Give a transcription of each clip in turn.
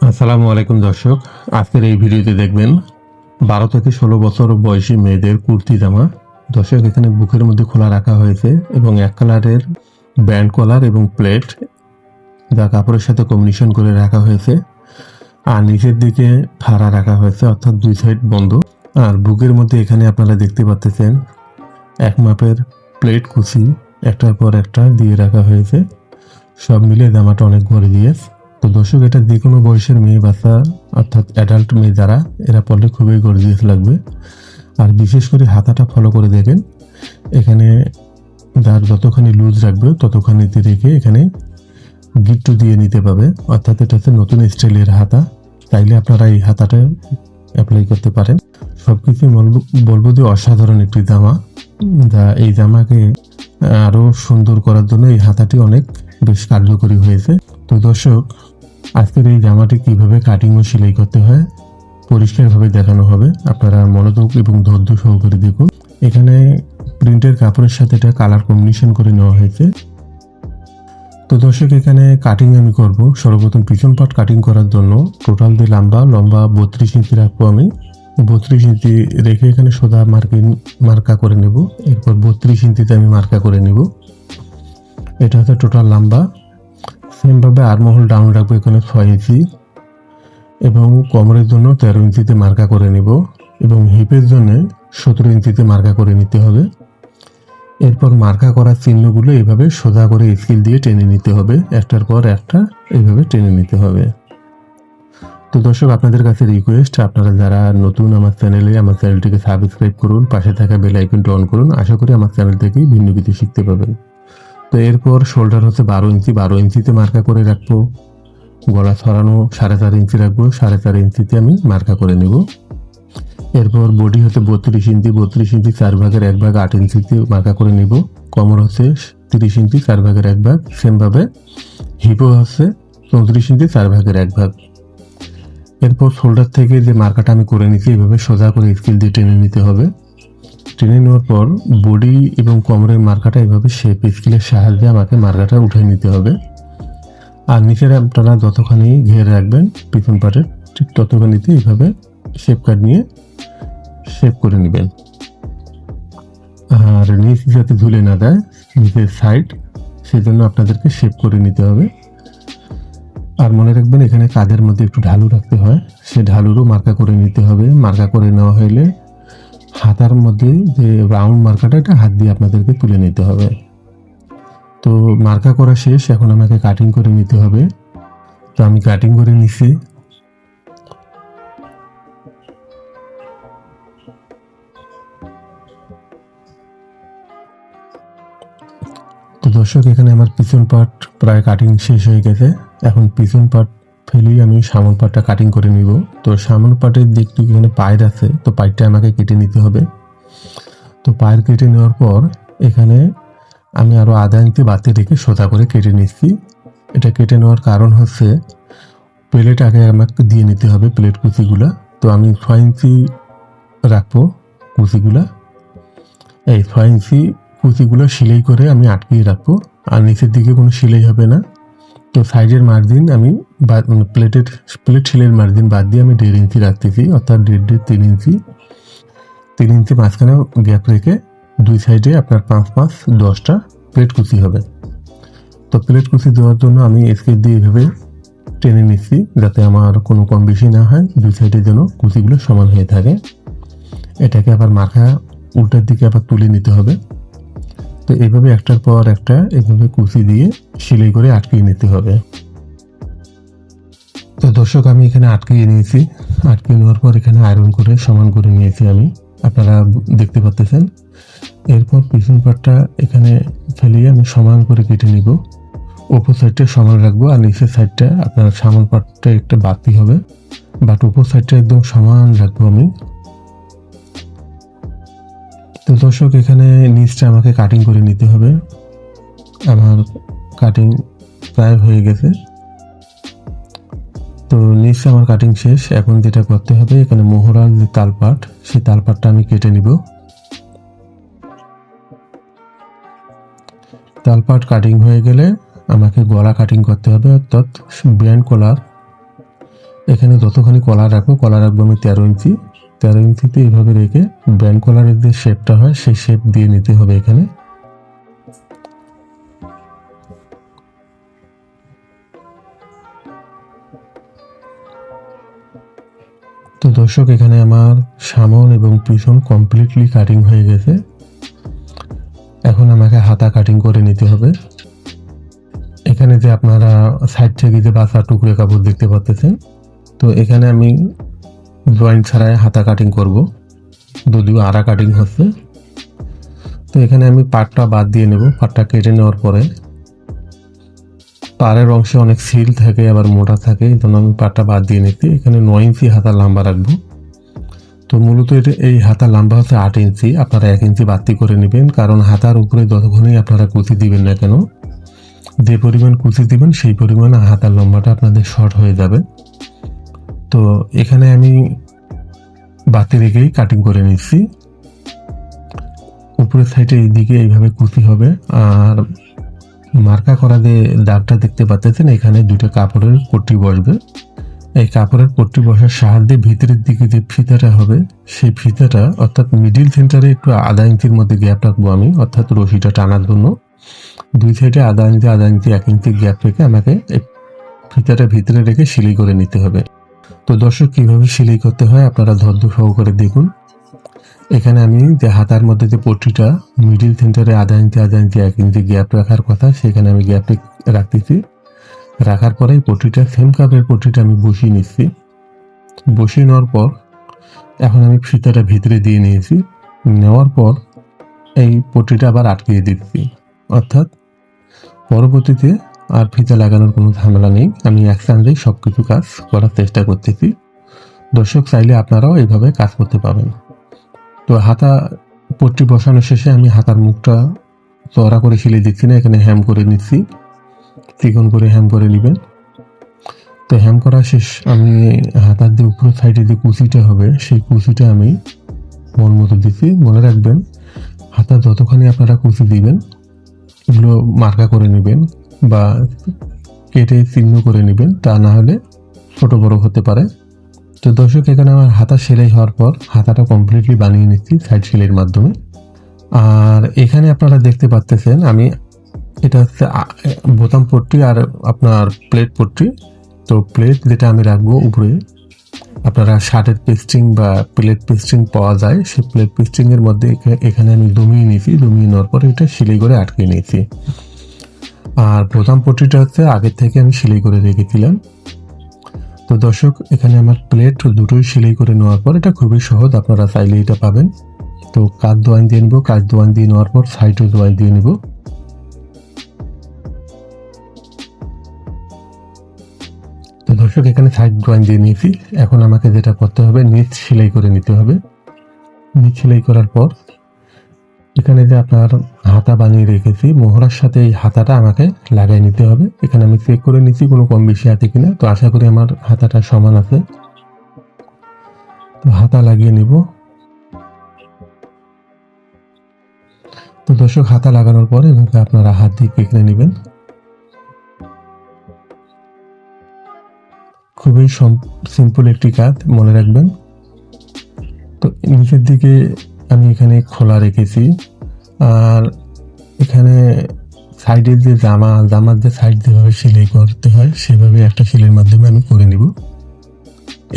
আসসালামু আলাইকুম দর্শক, আজকের এই ভিডিওতে দেখবেন 12 থেকে 16 বছর বয়সী মেয়েদের কুর্তি জামা। দর্শক, এখানে বুকের মধ্যে খোলা রাখা হয়েছে এবং এক কালারের ব্যান্ড কলার এবং প্লেট যা কাপড়ের সাথে কম্বিনেশন করে রাখা হয়েছে। আর নিচের দিকে ফাড়া রাখা হয়েছে, অর্থাৎ দুই সাইড বন্ধ। আর বুকের মধ্যে এখানে আপনারা দেখতে পাচ্ছেন এক মাপের প্লেট কুচি একটার পর একটা দিয়ে রাখা হয়েছে। সব মিলে জামাটা অনেক গর্জিয়াস। তো দর্শক, এটা যে কোনো বয়সের মেয়ে বাচ্চা অর্থাৎ অ্যাডাল্ট মেয়ে যারা এরা পরলে খুবই গর্জিয়াস লাগবে। আর বিশেষ করে হাতাটা ফলো করে দেখেন, এখানে যার যতখানি লুজ রাখবে ততখানিতে রেখে এখানে গিট্টু দিয়ে নিতে পারবে, অর্থাৎ এটা হচ্ছে নতুন স্টাইলের হাতা। চাইলে আপনারা এই হাতাটা অ্যাপ্লাই করতে পারেন। সব কিছু বলবো যে অসাধারণ একটি জামা, যা এই জামাকে আরও সুন্দর করার জন্য এই হাতাটি অনেক বেশ কার্যকরী হয়েছে। তো দর্শক, আজকের এই জামাটি কিভাবে কাটিং ও সেলাই করতে হয় পরিষ্কারভাবে দেখানো হবে। আপনারা মনোযোগ এবং ধৈর্য সহকারে দেখুন। এখানে প্রিন্টের কাপড়ের সাথে এটা কালার কম্বিনেশন করে নেওয়া হয়েছে। তো দর্শক, এখানে কাটিং আমি করব। সর্বপ্রথম পিছন পার্ট কাটিং করার জন্য টোটাল দিয়ে লম্বা 32 ইঞ্চি রাখবো। আমি 32 ইঞ্চি রেখে এখানে সোজা মার্কা করে নেব। এরপর 32 ইঞ্চিতে আমি মার্কা করে নেব। এটা হচ্ছে টোটাল লম্বা। সেমভাবে আর্মহোল ডাউন রাখবো এখানে 6 ইঞ্চি এবং কোমরের জন্য 13 ইঞ্চিতে মার্কা করে নেব এবং হিপের জন্য 17 ইঞ্চিতে মার্কা করে নিতে হবে। এরপর মার্কা করার চিহ্নগুলো এইভাবে সোজা করে স্কেল দিয়ে টেনে নিতে হবে, একটার পর একটা এইভাবে টেনে নিতে হবে। তো দর্শক, আপনাদের কাছে রিকোয়েস্ট, আপনারা যারা নতুন আমার চ্যানেলটিকে সাবস্ক্রাইব করুন, পাশে থাকা বেল আইকনটি অন করুন। আশা করি আমার চ্যানেল থেকেই ভিন্ন কিছু শিখতে পাবেন। তো এরপর শোল্ডার হচ্ছে 12 ইঞ্চিতে মার্কা করে রাখবো। গলা ছড়ানো 4.5 ইঞ্চি রাখবো, 4.5 ইঞ্চিতে আমি মার্কা করে নেব। এরপর বডি হচ্ছে 32 ইঞ্চি 4 ভাগের 1 ভাগ 8 ইঞ্চিতে মার্কা করে নেব। কোমর হচ্ছে 30 ইঞ্চি 4 ভাগের 1 ভাগ। সেমভাবে হিপও হচ্ছে 34 ইঞ্চি 4 ভাগের 1 ভাগ। এরপর শোল্ডার থেকে যে মার্কাটা আমি করে নিচ্ছি এইভাবে সোজা করে স্কেল দিয়ে টেনে নিতে হবে। টেনে নেওয়ার পর বডি এবং কোমরের মার্কাটা এইভাবে শেপ স্কেলের সাহায্যে আমাকে মার্কাটা উঠে নিতে হবে। আর নিচের আপনারা যতখানি ঘের রাখবেন পিছন পাটের, ঠিক ততখানিতে এইভাবে শেপ কাট নিয়ে শেপ করে নেবেন। আর নিচ যাতে ঝুলে না যায় নিচের সাইড, সেজন্য আপনাদেরকে শেপ করে নিতে হবে। আর মনে রাখবেন, এখানে কাঁধের মধ্যে একটু ঢালু রাখতে হয়, সে ঢালুরও মার্কা করে নিতে হবে। মার্কা করে নেওয়া হলে হাতার মধ্যে যে রাউন্ড মার্কাটা, এটা হাত দিয়ে আপনাদেরকে তুলে নিতে হবে। তো মার্কা করা শেষ, এখন আমাকে কাটিং করে নিতে হবে। তো আমি কাটিং করে নিছি। তো দর্শক, এখানে আমার পিছন পার্ট প্রায় কাটিং শেষ হয়ে গেছে। এখন পিছন পার্ট ফেলেই আমি সামন পার্টটা কাটিং করে নিব। তো সামন পার্টের দিকটি এখানে পায়ের আছে, তো পায়েরটা আমাকে কেটে নিতে হবে। তো পায়ের কেটে নেওয়ার পর এখানে আমি আরও আধা ইঞ্চি বাড়তি রেখে সোজা করে কেটে নিচ্ছি। এটা কেটে নেওয়ার কারণ হচ্ছে প্লেট আগে আমাকে দিয়ে নিতে হবে, প্লেট কুচিগুলা। তো আমি 6 ইঞ্চি রাখবো কুচিগুলা। এই 6 ইঞ্চি কুচিগুলো সেলাই করে আমি আটকিয়ে রাখবো, আর নিচের দিকে কোনো সেলাই হবে না। তো সাইডের মার্জিন আমি প্লেট সেলাইয়ের মার্জিন বাদ দিয়ে আমি 1.5 ইঞ্চি রাখতেছি, অর্থাৎ 3 ইঞ্চি। 3 ইঞ্চি মাঝখানে গ্যাপ রেখে দুই সাইডে আপনার 5-5-10টা প্লেট কুচি হবে। তো প্লেট কুচি দেওয়ার জন্য আমি স্কেল দিয়ে এভাবে টেনে নিচ্ছি, যাতে আমার কোনো কম বেশি না হয়, দুই সাইডে যেন কুচিগুলো সমান হয়ে থাকে। এটাকে আবার মাথা উল্টার দিকে আবার তুলে নিতে হবে। তো এইভাবে একটার পর একটা এইভাবে কুচি দিয়ে সেলাই করে আটকিয়ে নিতে হবে। তো দর্শক, আমি এখানে আটকিয়ে নিয়েছি। আটকিয়ে নেওয়ার পর এখানে আয়রন করে সমান করে নিয়েছি আমি, আপনারা দেখতে পাচ্ছেন। এরপর পিছন পাটটা এখানে ফেলিয়ে আমি সমান করে কেটে নিব। উপর সাইডটা সমান রাখবো, আর নিচের সাইডটা আপনার সামন পাটটা একটা বাড়তি হবে, বাট উপর সাইডটা একদম সমান রাখবো আমি। তো দর্শক, এখানে নিচটা আমাকে কাটিং করে নিতে হবে। আমার কাটিং প্রায় হয়ে গেছে। তো নিচটা আমার কাটিং শেষ। এখন যেটা করতে হবে, এখানে মোহরার যে তালপাট, সেই তালপাটটা আমি কেটে নিব। তালপাট কাটিং হয়ে গেলে আমাকে গলা কাটিং করতে হবে, অর্থাৎ ব্যান্ড কলার এখানে যতখানি কলার রাখবো আমি 13 ইঞ্চি। 13 ইঞ্চিতে এইভাবে রেখে ব্যান্ড কলারের যে শেপটা হয় সেই শেপ দিয়ে নিতে হবে এখানে। তো দর্শক, এখানে আমার সামন এবং পিছন কমপ্লিটলি কাটিং হয়ে গেছে। এখন আমাকে হাতা কাটিং করে নিতে হবে। এখানে যে আপনারা সাইড থেকে যে বাসা টুকরে কাপড় দেখতে পাচ্ছেন, তো এখানে আমি জয়েন্ট ছাড়াই হাতা কাটিং করব, যদিও আড়া কাটিং হচ্ছে। তো এখানে আমি পাটটা বাদ দিয়ে নেব। পাটটা কেটে নেওয়ার পরে পাড়ের অংশে অনেক সিল থাকে, আবার মোটা থাকে, এই জন্য আমি পাটটা বাদ দিয়ে নিচ্ছি। এখানে 9 ইঞ্চি হাতা লম্বা রাখবো। তো মূলত এই হাতা লম্বা হচ্ছে 8 ইঞ্চি। আপনারা 1 ইঞ্চি বাড়তি করে নেবেন, কারণ হাতার উপরে যতক্ষণই আপনারা কুচি দিবেন না কেন, যে পরিমাণ কুচি দিবেন সেই পরিমাণ হাতার লম্বাটা আপনাদের শর্ট হয়ে যাবে। তো এখানে আমি বাড়তি রেখেই কাটিং করে নিচ্ছি। উপরের সাইডে এইদিকে এইভাবে কুচি হবে। আর মার্কা করা যে দাগটা দেখতে পাচ্ছেন, এখানে দুটো কাপড়ের পট্টি বসবে। এই কাপড়ের পট্টি বসার সাহায্যে ভিতরের দিকে যে ফিতাটা হবে, সেই ফিতাটা অর্থাৎ মিডিল সেন্টারে একটু আধা ইঞ্চির মধ্যে গ্যাপ রাখবো আমি, অর্থাৎ রশিটা টানার জন্য। দুই সাইডে আধা ইঞ্চি 1 ইঞ্চি গ্যাপ রেখে আমাকে এই ফিতাটা ভিতরে রেখে সেলাই করে নিতে হবে। তো দর্শক, কিভাবে সেলাই করতে হয় আপনারা ধৈর্য সহকারে দেখুন। এখানে আমি যে হাতার মধ্যে যে পট্টিটা মিডিল সেন্টারে আধা ইঞ্চি 1 ইঞ্চি গ্যাপ রাখার কথা, সেখানে আমি গ্যাপ রাখতেছি। রাখার পরে পট্টিটা সেম কাপড়ের পট্টিটা আমি বসিয়ে নিচ্ছি। বসিয়ে নেওয়ার পর এখন আমি ফিতাটা ভিতরে দিয়ে নিয়েছি। নেওয়ার পর এই পট্টিটা আবার আটকিয়ে দিচ্ছি, অর্থাৎ পরবর্তীতে আর ফিতা লাগানোর কোনো ঝামেলা নেই। আমি একসঙ্গেই সব কিছু কাজ করার চেষ্টা করতেছি। দর্শক, চাইলে আপনারাও এইভাবে কাজ করতে পারবেন। তো হাতা পট্টি বসানোর শেষে আমি হাতার মুখটা চওড়া করে সেলাই দিচ্ছি না, এখানে হ্যাম করে নিচ্ছি। চিকন করে হ্যাম করে নেবেন। তো হ্যাম করা শেষ। আমি হাতার যে উপরের সাইডে যে কুচিটা হবে, সেই কুচিটা আমি মন মতো দিচ্ছি। মনে রাখবেন, হাতা যতখানি আপনারা কুচি দিবেন, এগুলো মার্কা করে নেবেন বা কেটে চিহ্ন করে নেবেন, তা না হলে ছোট বড় হতে পারে। তো দর্শক, এখানে আমার হাতা সেলাই হওয়ার পর হাতাটা কমপ্লিটলি বানিয়ে নিচ্ছি সাইড সেলাইয়ের মাধ্যমে। আর এখানে আপনারা দেখতে পাচ্ছেন আমি এটা হচ্ছে বোতাম পট্টি আর আপনার প্লেট পট্টি। তো প্লেট যেটা আমি রাখবো উপরে, আপনারা শার্টের পেস্টিং বা প্লেট পেস্টিং পাওয়া যায়, সেই প্লেট পেস্টিং এর মধ্যে এখানে আমি দমিয়ে নিয়েছি। দমিয়ে নেওয়ার পরে এটা সেলাই করে আটকে নিয়েছি। আর বোতাম পট্টিটা হচ্ছে আগের থেকে আমি সেলাই করে রেখেছিলাম। তো দর্শক, এখানে আমার প্লেট দুটোই সেলাই করে নেওয়ার পর এটা খুবই সহজ, আপনারা চাইলে এটা পাবেন। তো কাজ জয়েন দিয়ে নেবো। কাজ জয়েন দিয়ে নেওয়ার পর সাইডও জয়েন দিয়ে নেব। তো দর্শক, এখানে সাইড জয়েন দিয়ে নিয়েছি। এখন আমাকে যেটা করতে হবে, নিচ সেলাই করে নিতে হবে। নিচ সেলাই করার পর এখানে যে আপনার হাতা বানিয়ে রেখেছি, মোহরার সাথে এই হাতাটা আমাকে লাগাই নিতে হবে। এখানে আমি চেক করে নিচ্ছি কোনো কম বেশি আছে কিনা। তো আশা করি আমার হাতাটা সমান আছে। তো হাতা লাগিয়ে নিব। তো দর্শক, হাতা লাগানোর পরে এভাবে আপনারা হাত দিয়ে কেটে নেবেন। খুবই সিম্পল একটি কাজ, মনে রাখবেন। তো নিচের দিকে আমি এখানে খোলা রেখেছি। আর এখানে সাইডের যে জামার যে সাইড যেভাবে সেলাই করতে হয়, সেভাবে একটা সেলাইয়ের মাধ্যমে আমি করে নিব।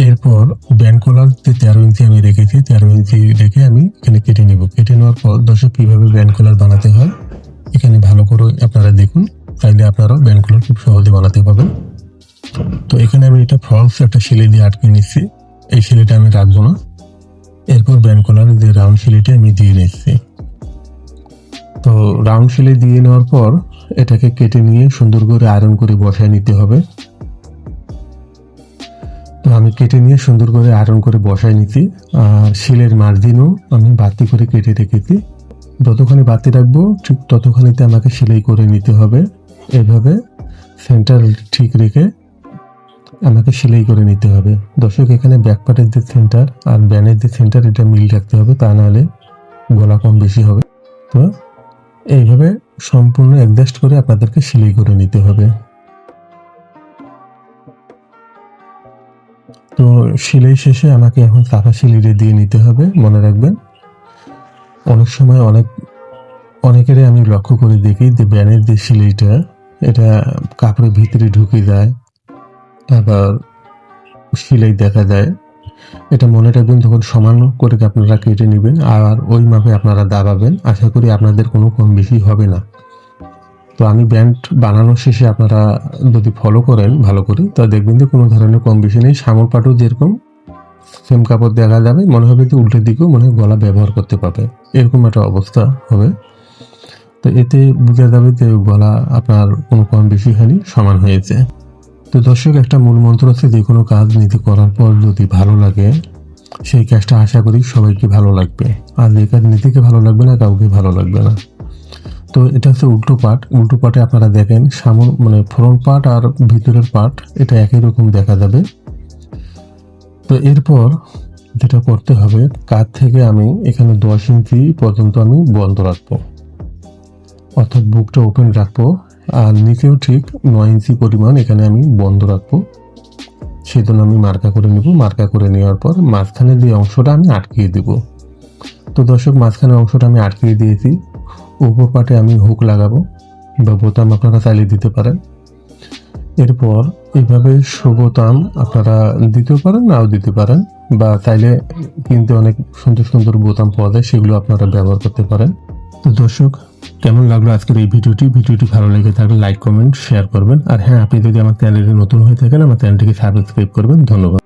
এরপর ব্যান্ড কলার যে 13 ইঞ্চি আমি রেখেছি, 13 ইঞ্চি রেখে আমি এখানে কেটে নেব। কেটে নেওয়ার পর দর্শক, কিভাবে ব্যান্ড কলার বানাতে হয় এখানে ভালো করে আপনারা দেখুন। চাইলে আপনারাও ব্যান্ড কলার খুব সহজে বানাতে পারবেন। তো এখানে আমি এটা ফলস একটা সেলাই দিয়ে আটকে নিচ্ছি। এই সেলাইটা আমি রাখবো না। এরপর ব্যান্ড কলারের যে রাউন্ড সেলাইটা আমি দিয়ে নিচ্ছি। তো রাউন্ড সেলাই দিয়ে নেওয়ার পর এটাকে কেটে নিয়ে সুন্দর করে আয়রন করে বসায় নিতে হবে। তো আমি কেটে নিয়ে সুন্দর করে আয়রন করে বসায় নিচ্ছি। আর সেলাইয়ের মার্জিনও আমি বাতি করে কেটে রেখেছি। যতখানি বাতি রাখবো ঠিক ততখানিতে আমাকে সেলাই করে নিতে হবে। এভাবে সেন্টার ঠিক রেখে আমাকে সেলাই করে নিতে হবে। দর্শক, এখানে ব্যাকপার্টের যে সেন্টার আর ব্যানের যে সেন্টার, এটা মিল রাখতে হবে, তা নাহলে গলা কম বেশি হবে। তো এইভাবে সম্পূর্ণ অ্যাডজাস্ট করে আপনাদেরকে সেলাই করে নিতে হবে। তো সেলাই শেষে আমাকে এখন চাপা সেলাইটা দিয়ে নিতে হবে। মনে রাখবেন, অনেক সময় অনেকেরই আমি লক্ষ্য করে দেখি যে ব্যানের যে সেলাইটা এটা কাপড়ের ভিতরে ঢুকে যায়, আবার সেলাই দেখা যায়। এটা মনে রাখবেন, যখন সমান করে আপনারা কেটে নেবেন আর ওই মাপে আপনারা দাবাবেন, আশা করি আপনাদের কোনো কম বেশি হবে না। তো আমি ব্যান্ড বানানোর শেষে আপনারা যদি ফলো করেন ভালো করে, তা দেখবেন যে কোনো ধরনের কম বেশি নেই। সামর পাটও যেরকম সেম কাপড় দেখা যাবে, মনে হবে যে উল্টো দিকেও মনে হয় গলা ব্যবহার করতে পারবে, এরকম একটা অবস্থা হবে। তো এতে বোঝা যাবে যে গলা আপনার কোনো কম বেশি হয়নি, সমান হয়েছে। তো দর্শক, একটা মূল মন্ত্র আছে, যে কোনো কাজ নিজে করার পর যদি ভালো লাগে, সেই কাজটা আশা করি সবাইকে ভালো লাগবে। আর যে কাজ নিজেকে ভালো লাগবে না, কাউকে ভালো লাগবে না। তো এটা হচ্ছে উল্টো পার্ট। উল্টো পার্টে আপনারা দেখেন মানে ফ্রন্ট পার্ট আর ভিতরের পার্ট এটা একই রকম দেখা যাবে। তো এরপর যেটা করতে হবে, কাঁধ থেকে আমি এখানে 10 ইঞ্চি পর্যন্ত আমি বন্ধ রাখবো, অর্থাৎ বুকটা ওপেন রাখবো। আর নিচেও ঠিক 9 ইঞ্চি পরিমাণ এখানে আমি বন্ধ রাখবো। সেজন্য আমি মার্কা করে নিব। মার্কা করে নেওয়ার পর মাঝখানে যে অংশটা আমি আটকিয়ে দেব। তো দর্শক, মাঝখানে অংশটা আমি আটকিয়ে দিয়েছি। উপর পাটে আমি হুক লাগাবো, বা বোতাম আপনারা চালিয়ে দিতে পারেন। এরপর এইভাবে বোতাম আপনারা দিতে পারেন, নাও দিতে পারেন, বা চাইলে কিনতে অনেক সুন্দর সুন্দর বোতাম পাওয়া যায়, সেগুলো আপনারা ব্যবহার করতে পারেন। তো দর্শক, কেমন লাগলো আজকের এই ভিডিওটি ভালো লেগে থাকলে লাইক, কমেন্ট, শেয়ার করবেন। আর হ্যাঁ, আপনি যদি আমার চ্যানেলে নতুন হয়ে থাকেন, আমার চ্যানেলটিকে সাবস্ক্রাইব করবেন। ধন্যবাদ।